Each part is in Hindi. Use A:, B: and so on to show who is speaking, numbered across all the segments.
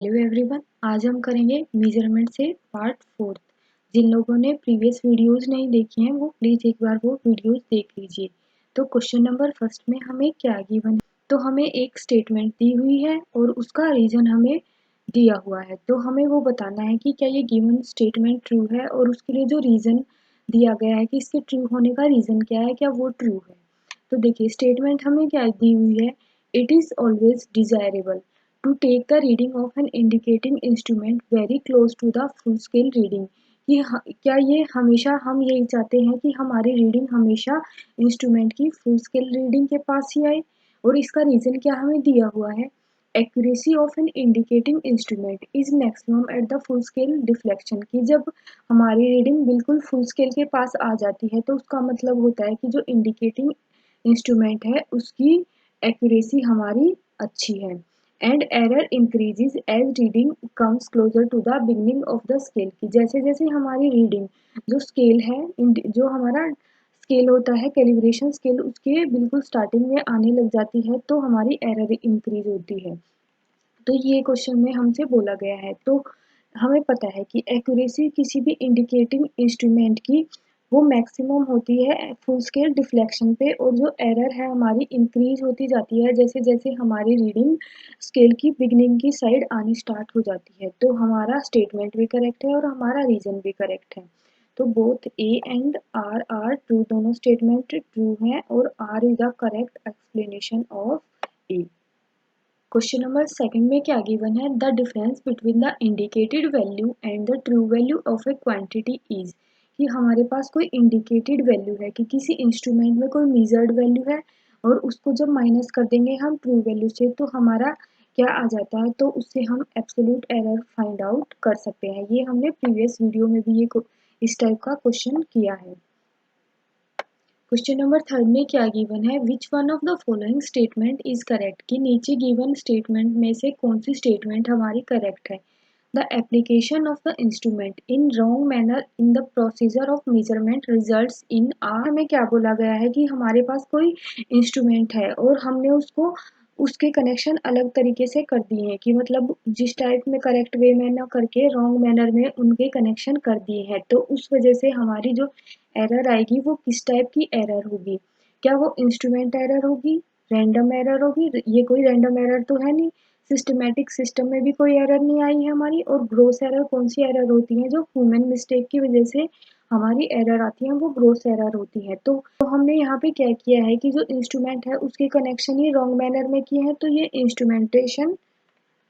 A: हेलो एवरीवन, आज हम करेंगे मेजरमेंट से पार्ट 4। जिन लोगों ने प्रीवियस वीडियोस नहीं देखी हैं वो प्लीज़ एक बार वो वीडियोस देख लीजिए। तो क्वेश्चन नंबर फर्स्ट में हमें क्या गिवन है, तो हमें एक स्टेटमेंट दी हुई है और उसका रीज़न हमें दिया हुआ है। तो हमें वो बताना है कि क्या ये गिवन स्टेटमेंट ट्रू है और उसके लिए जो रीज़न दिया गया है कि इसके ट्रू होने का रीज़न क्या है, क्या वो ट्रू है। तो देखिए स्टेटमेंट हमें क्या दी हुई है, it is always desirable to take the reading of an indicating instrument very close to the full scale reading। क्या ये हमेशा हम यही चाहते हैं कि हमारी रीडिंग हमेशा इंस्ट्रूमेंट की फुल स्केल रीडिंग के पास ही आए। और इसका रीज़न क्या हमें दिया हुआ है, accuracy of an indicating instrument is maximum at the full scale deflection. की जब हमारी रीडिंग बिल्कुल फुल स्केल के पास आ जाती है तो उसका मतलब होता है कि जो इंडिकेटिंग इंस्ट्रूमेंट है उसकी एक्यूरेसी हमारी अच्छी है। And error increases as reading comes closer to the beginning of the scale. की जैसे जैसे हमारी रीडिंग जो स्केल है, जो हमारा स्केल होता है कैलिब्रेशन स्केल, उसके बिल्कुल स्टार्टिंग में आने लग जाती है तो हमारी एरर इंक्रीज होती है। तो ये क्वेश्चन में हमसे बोला गया है। तो हमें पता है कि एक्यूरेसी किसी भी इंडिकेटिंग इंस्ट्रूमेंट की वो मैक्सिमम होती है फुल स्केल डिफ्लेक्शन पे, और जो एरर है हमारी इंक्रीज होती जाती है जैसे जैसे हमारी रीडिंग स्केल की बिगनिंग की साइड आनी स्टार्ट हो जाती है। तो हमारा स्टेटमेंट भी करेक्ट है और हमारा रीजन भी करेक्ट है। तो both A and R true, दोनों स्टेटमेंट ट्रू हैं और R is the correct explanation of A. Question number second में क्या गिवन है, the difference between the indicated value and the true value of a quantity is. कि हमारे पास कोई इंडिकेटेड वैल्यू है कि किसी इंस्ट्रूमेंट में कोई मेजर्ड वैल्यू है और उसको जब माइनस कर देंगे हम ट्रू वैल्यू से तो हमारा क्या आ जाता है, तो उससे हम एब्सोल्यूट एरर फाइंड आउट कर सकते हैं। ये हमने प्रीवियस वीडियो में भी ये इस टाइप का क्वेश्चन किया है। क्वेश्चन नंबर थर्ड में क्या गिवन है, which one of the following statement is correct. कि नीचे गिवन स्टेटमेंट में से कौन सी स्टेटमेंट हमारी करेक्ट है। The application of the instrument in wrong manner in the procedure of measurement results in are. हमें क्या बोला गया है कि हमारे पास कोई इंस्ट्रूमेंट है और हमने उसको उसके कनेक्शन अलग तरीके से कर दिए हैं, कि मतलब जिस टाइप में करेक्ट वे में ना करके रॉन्ग मैनर में उनके कनेक्शन कर दिए हैं। तो उस वजह से हमारी जो एरर आएगी वो किस टाइप की एरर होगी, क्या वो इंस्ट्रूमेंट एरर होगी, रैंडम एरर होगी। ये कोई रैंडम एरर तो है नहीं, सिस्टमैटिक सिस्टम में भी कोई एरर नहीं आई है हमारी। और ग्रोस एरर कौन सी एरर होती है, जो ह्यूमन मिस्टेक की वजह से हमारी एरर आती है वो ग्रोस एरर होती है। तो हमने यहाँ पे क्या किया है कि जो इंस्ट्रूमेंट है उसके कनेक्शन ही रॉन्ग मैनर में किए हैं, तो ये इंस्ट्रूमेंटेशन,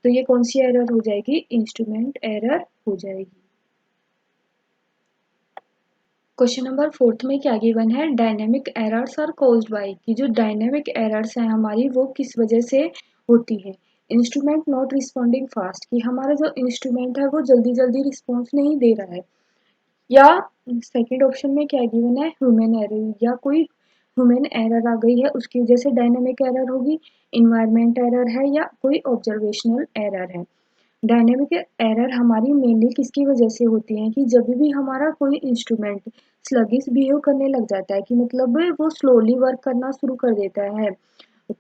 A: तो ये कौन सी एरर हो जाएगी, इंस्ट्रूमेंट एरर हो जाएगी। क्वेश्चन नंबर फोर्थ में क्या गिवन है, dynamic errors are caused by. की जो डायनेमिक एरर्स हैं हमारी वो किस वजह से होती है। इंस्ट्रूमेंट नॉट रिस्पॉन्डिंग फास्ट, कि हमारा जो इंस्ट्रूमेंट है वो जल्दी जल्दी रिस्पॉन्स नहीं दे रहा है। या सेकंड ऑप्शन में क्या गिवन है, ह्यूमन एरर, या कोई ह्यूमन एरर आ गई है उसकी वजह से डायनेमिक एरर होगी, इन्वायरमेंट एरर है या कोई ऑब्जर्वेशनल एरर है। डायनेमिक एरर हमारी मेनली किसकी वजह से होती है, कि जब भी हमारा कोई इंस्ट्रूमेंट स्लगिश बिहेव करने लग जाता है, कि मतलब वो स्लोली वर्क करना शुरू कर देता है,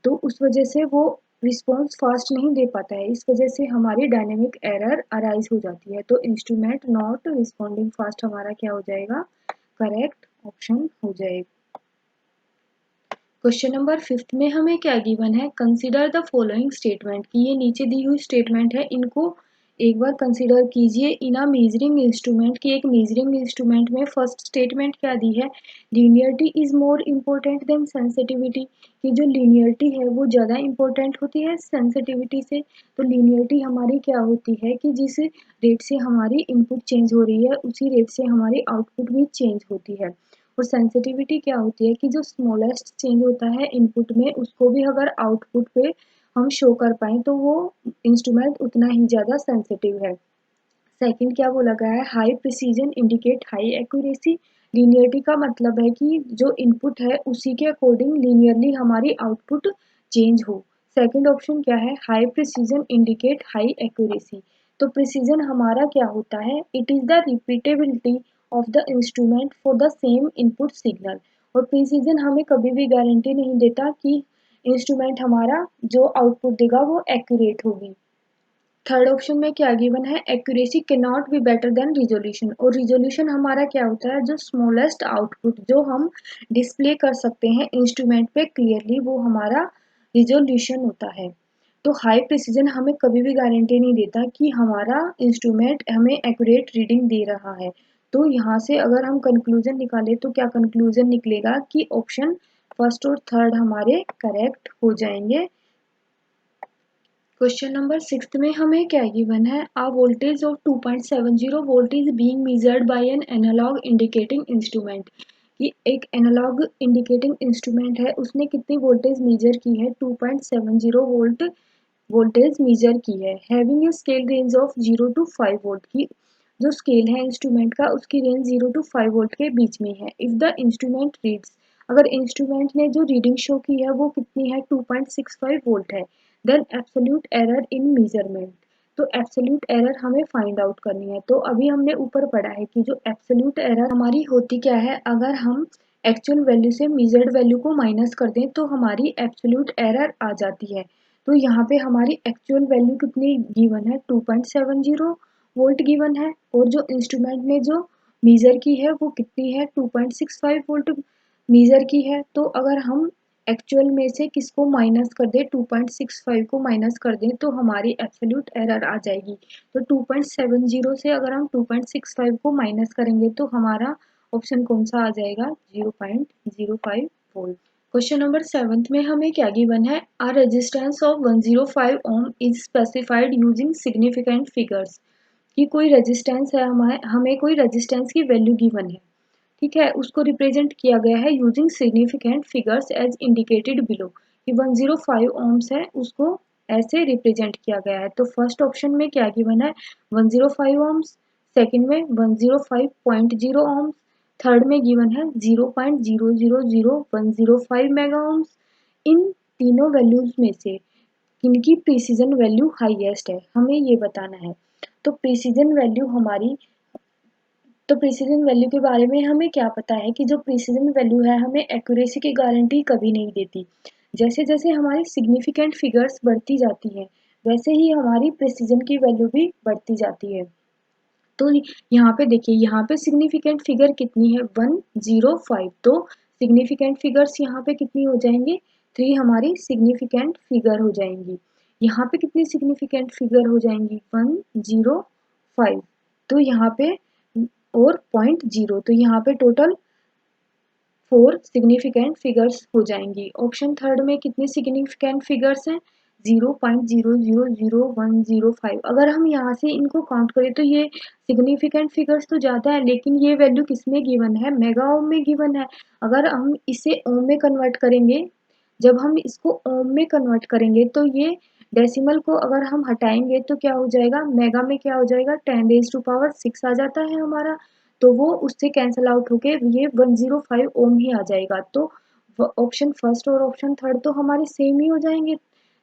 A: तो उस वजह से वो रिस्पॉन्स फास्ट नहीं दे पाता है। इस वजह से हमारी डायनेमिक एरर अराइज हो जाती है। तो इंस्ट्रूमेंट नॉट रिस्पॉन्डिंग फास्ट हमारा क्या हो जाएगा, करेक्ट ऑप्शन हो जाएगा। क्वेश्चन नंबर फिफ्थ में हमें क्या गिवन है, कंसीडर द फॉलोइंग स्टेटमेंट। की ये नीचे दी हुई स्टेटमेंट है, इनको एक बार कंसीडर कीजिए। इन अ मेजरिंग इंस्ट्रूमेंट, की एक मेजरिंग इंस्ट्रूमेंट में फर्स्ट स्टेटमेंट क्या दी है, linearity is more important then sensitivity. की जो लीनियरिटी है वो ज़्यादा इम्पोर्टेंट होती है सेंसिटिविटी से। तो लीनियरिटी हमारी क्या होती है, कि जिस रेट से हमारी इनपुट चेंज हो रही है उसी रेट से हमारी आउटपुट भी चेंज होती है। और सेंसिटिविटी क्या होती है, कि जो स्मॉलेस्ट चेंज होता है इनपुट में उसको भी अगर आउटपुट पे हम शो कर पाएँ तो वो इंस्ट्रूमेंट उतना ही ज़्यादा सेंसिटिव है। सेकंड क्या बोला गया है, high precision indicate high accuracy. Linearity का मतलब है कि जो इनपुट है उसी के अकॉर्डिंग लीनियरली हमारी आउटपुट चेंज हो। सेकंड ऑप्शन क्या है, high precision indicate high accuracy. तो प्रिसीजन हमारा क्या होता है, it is the repeatability of the instrument for the same input signal. और प्रिसीजन हमें कभी भी गारंटी नहीं देता कि इंस्ट्रूमेंट हमारा जो आउटपुट देगा वो एक्यूरेट होगी। थर्ड ऑप्शन में क्या गिवन है, accuracy can not be better than resolution. और रिजोल्यूशन हमारा क्या होता है, जो स्मॉलेस्ट आउटपुट जो हम डिस्प्ले कर सकते हैं इंस्ट्रूमेंट पे क्लियरली, वो हमारा रिजोल्यूशन होता है। तो हाई प्रिसीजन हमें कभी भी गारंटी नहीं देता कि हमारा इंस्ट्रूमेंट हमें एक्यूरेट रीडिंग दे रहा है। तो यहाँ से अगर हम कंक्लूजन निकालें तो क्या कंक्लूजन निकलेगा कि ऑप्शन फर्स्ट और थर्ड हमारे करेक्ट हो जाएंगे। क्वेश्चन नंबर 6 में हमें क्या गिवन है, a voltage of 2.70 volt is being measured by an analog indicating instrument. कि एक एनालॉग इंडिकेटिंग इंस्ट्रूमेंट है, उसने कितनी वोल्टेज मेजर की है, 2.70 वोल्ट वोल्टेज मेजर की है। Having a scale range of 0 to 5 volt की जो स्केल है इंस्ट्रूमेंट का, उसकी रेंज 0 टू 5 वोल्ट के बीच में है। इफ द इंस्ट्रूमेंट रीड्स, अगर इंस्ट्रूमेंट ने जो रीडिंग शो की है वो कितनी है, 2.65 वोल्ट है, then absolute error in measurement. तो एब्सोल्यूट एरर हमें फाइंड आउट करनी है। तो अभी हमने ऊपर पढ़ा है कि जो एब्सोल्यूट एरर हमारी होती क्या है, अगर हम एक्चुअल वैल्यू से मेजर्ड वैल्यू को माइनस कर दें तो हमारी एब्सोल्यूट एरर आ जाती है। तो यहाँ पे हमारी एक्चुअल वैल्यू कितनी गिवन है, 2.70 वोल्ट गिवन है, और जो इंस्ट्रूमेंट ने जो मेजर की है वो कितनी है, 2.65 वोल्ट मेजर की है। तो अगर हम एक्चुअल में से किसको माइनस कर दें, 2.65 को माइनस कर दें तो हमारी एब्सोल्यूट एरर आ जाएगी। तो 2.70 से अगर हम 2.65 को माइनस करेंगे तो हमारा ऑप्शन कौन सा आ जाएगा, 0.05 वोल्ट। क्वेश्चन नंबर 7 में हमें क्या गिवन है, a resistance of 105 ohm is specified using significant figures. कि कोई रेजिस्टेंस है, हमें कोई रेजिस्टेंस की वैल्यू गिवन है, ठीक है, उसको रिप्रेजेंट किया गया है using significant figures as indicated below. कि 105 ओम्स है, उसको ऐसे रिप्रेजेंट किया गया है। तो फर्स्ट ऑप्शन में क्या गिवन है, 105 ओम्स, सेकंड में 105.0 ओम्स, थर्ड में गिवन है 0.000105 मेगा ओम्स। इन तीनों वैल्यूज में से किनकी प्रिसीजन वैल्यू हाईएस्ट है, हमें ये बताना है। तो प्रिसीजन वैल्यू हमारी, तो प्रिसीजन वैल्यू के बारे में हमें क्या पता है कि जो प्रिसीजन वैल्यू है हमें एक्यूरेसी की गारंटी कभी नहीं देती। जैसे जैसे हमारी सिग्निफिकेंट फिगर्स बढ़ती जाती हैं वैसे ही हमारी प्रिसीजन की वैल्यू भी बढ़ती जाती है। तो यहाँ पे देखिए, यहाँ पे सिग्निफिकेंट फिगर कितनी है, 105। तो सिग्निफिकेंट फिगर्स यहाँ पे कितनी हो जाएंगे, 3 हमारी सिग्निफिकेंट फिगर हो जाएंगी। यहाँ पे कितनी सिग्निफिकेंट फिगर हो जाएंगी, 105। तो यहाँ पे और 0.0, तो यहाँ पे टोटल 4 सिग्निफिकेंट फिगर्स हो जाएंगी। ऑप्शन थर्ड में कितने सिग्निफिकेंट फिगर्स हैं, 0.000105। अगर हम यहाँ से इनको काउंट करें तो ये सिग्निफिकेंट फिगर्स तो ज़्यादा है, लेकिन ये वैल्यू किस में गिवन है, मेगा ओम में गिवन है। अगर हम इसे ओम में कन्वर्ट करेंगे, जब हम इसको ओम में कन्वर्ट करेंगे तो ये डेसिमल को अगर हम हटाएंगे तो क्या हो जाएगा, मेगा में क्या हो जाएगा, 10⁻⁶ आ जाता है हमारा। तो वो उससे कैंसिल आउट होके ये 105 ओम ही आ जाएगा। तो ऑप्शन फर्स्ट और ऑप्शन थर्ड तो हमारे सेम ही हो जाएंगे।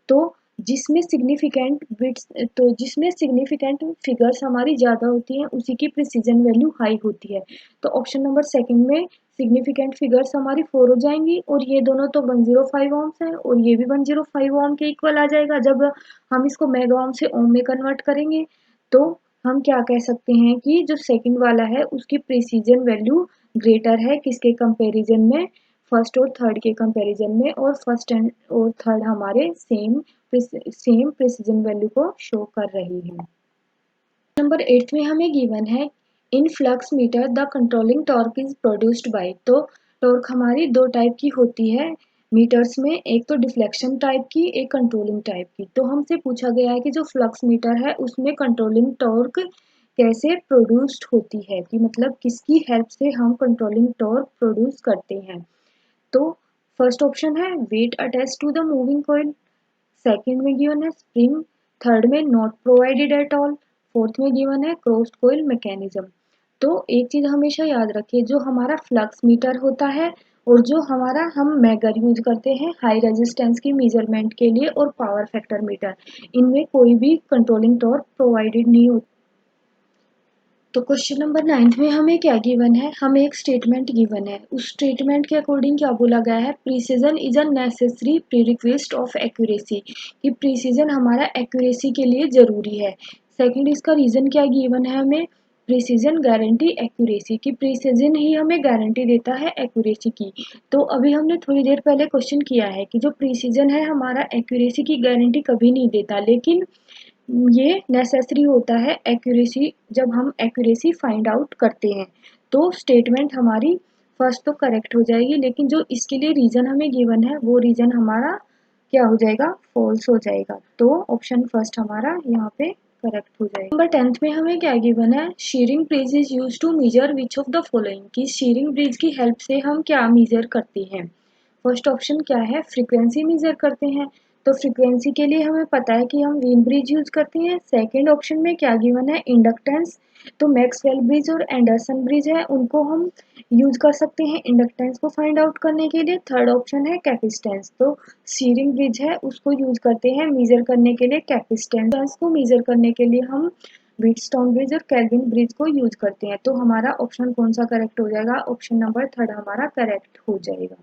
A: तो जिसमें सिग्निफिकेंट बिट्स, तो जिसमें सिग्निफिकेंट फिगर्स हमारी ज़्यादा होती हैं उसी की प्रिसीजन वैल्यू हाई होती है। तो ऑप्शन नंबर सेकंड में सिग्निफिकेंट फिगर्स हमारी 4 हो जाएंगी, और ये दोनों तो 105 ओम्स हैं और ये भी 105 ओम के इक्वल आ जाएगा। जब हम इसको मेगा ओम से ओम में कन्वर्ट करेंगे तो हम क्या कह सकते हैं कि जो सेकंड वाला है उसकी प्रिसीजन वैल्यू ग्रेटर है किसके कंपैरिजन में, फर्स्ट और थर्ड के कंपैरिजन में। और फर्स्ट एंड और थर्ड हमारे सेम प्रिसीजन वैल्यू को शो कर रही है। नंबर 8 में हमें गिवन है, in flux meter the controlling torque is produced by. तो टॉर्क हमारी दो टाइप की होती है मीटर्स में, एक तो डिफ्लेक्शन टाइप की, एक कंट्रोलिंग टाइप की। तो हमसे पूछा गया है कि जो फ्लक्स मीटर है उसमें कंट्रोलिंग टॉर्क कैसे प्रोड्यूस्ड होती है, कि मतलब किसकी हेल्प से हम कंट्रोलिंग टॉर्क प्रोड्यूस करते हैं। तो फर्स्ट ऑप्शन है weight attach to the moving coil, second में गिवन है स्प्रिंग, थर्ड में not provided at all, fourth में गिवन है क्रॉस्ड कॉइल मैकेनिज्म। तो एक चीज हमेशा याद रखिए, जो हमारा फ्लक्स मीटर होता है और जो हमारा हम मैगर यूज करते हैं हाई रेजिस्टेंस की मेजरमेंट के लिए, और पावर फैक्टर मीटर, इनमें कोई भी कंट्रोलिंग टॉर्क प्रोवाइडेड नहीं होता। तो क्वेश्चन नंबर 9 में हमें क्या गिवन है, हमें एक स्टेटमेंट गिवन है। उस स्टेटमेंट के अकॉर्डिंग क्या बोला गया है, precision is a necessary prerequisite of accuracy, कि प्रिसीजन हमारा एक्यूरेसी के लिए ज़रूरी है। सेकंड, इसका रीज़न क्या गिवन है हमें, प्रिसीजन गारंटी एक्यूरेसी, की प्रिसीजन ही हमें गारंटी देता है एक्यूरेसी की। तो अभी हमने थोड़ी देर पहले क्वेश्चन किया है कि जो प्रिसीजन है हमारा एक्यूरेसी की गारंटी कभी नहीं देता, लेकिन ये नेसेसरी होता है एक्यूरेसी, जब हम एक्यूरेसी फाइंड आउट करते हैं। तो स्टेटमेंट हमारी फर्स्ट तो करेक्ट हो जाएगी, लेकिन जो इसके लिए रीज़न हमें गिवन है वो रीज़न हमारा क्या हो जाएगा, फॉल्स हो जाएगा। तो ऑप्शन फर्स्ट हमारा यहाँ पे करेक्ट हो जाएगा। नंबर 10 में हमें क्या गिवन है, Schering bridge is use to measure which of the following, कि शेयरिंग ब्रिज की हेल्प से हम क्या मेजर करते हैं। फर्स्ट ऑप्शन क्या है, फ्रीक्वेंसी मेजर करते हैं। तो फ्रीक्वेंसी के लिए हमें पता है कि हम वेन ब्रिज यूज करते हैं। सेकंड ऑप्शन में क्या गिवन है, इंडक्टेंस। तो मैक्सवेल ब्रिज और एंडरसन ब्रिज है, उनको हम यूज कर सकते हैं इंडक्टेंस को फाइंड आउट करने के लिए। थर्ड ऑप्शन है कैपेसिटेंस। तो सीरिंग ब्रिज है, उसको यूज करते हैं मेजर करने के लिए कैपेसिटेंस को मेजर करने के लिए हम व्हीटस्टोन ब्रिज और केल्विन ब्रिज को यूज करते हैं। तो हमारा ऑप्शन कौन सा करेक्ट हो जाएगा, ऑप्शन नंबर थर्ड हमारा करेक्ट हो जाएगा।